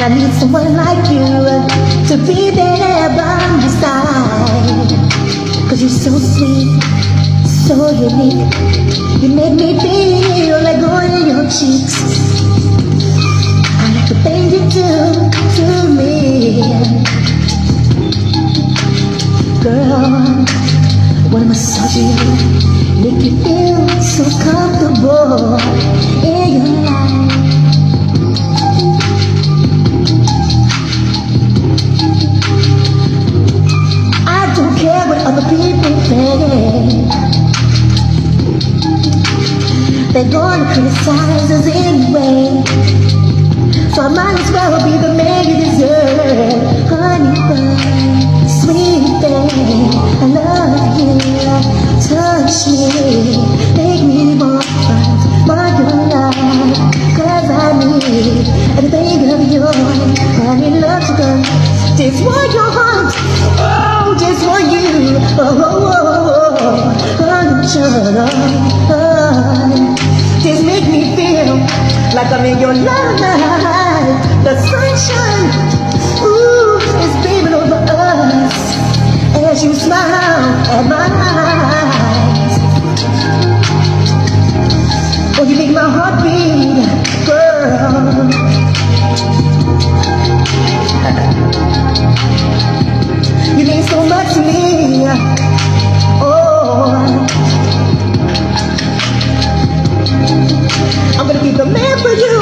I need someone like you to be there by my side. 'Cause you're so sweet, so unique. You make me feel like going in your cheeks. I like the things you do to me. Girl, I wanna massage you, make you feel so comfortable in your life. I don't care what other people think. They're gonna criticize us anyway, so I might as well be the man you deserve. Honey pie, sweet thing, I love you. Touch me, make me more your love. 'Cause I need everything of yours. I need love to go. Just want your heart, oh, just for you. Oh, oh, oh, oh, oh, just make me feel like I'm in your life. The sunshine, ooh, is beaming over us as you smile at my eyes. Oh, you make my heart beat, girl. You mean so much to me. Oh, I'm gonna be the man for you.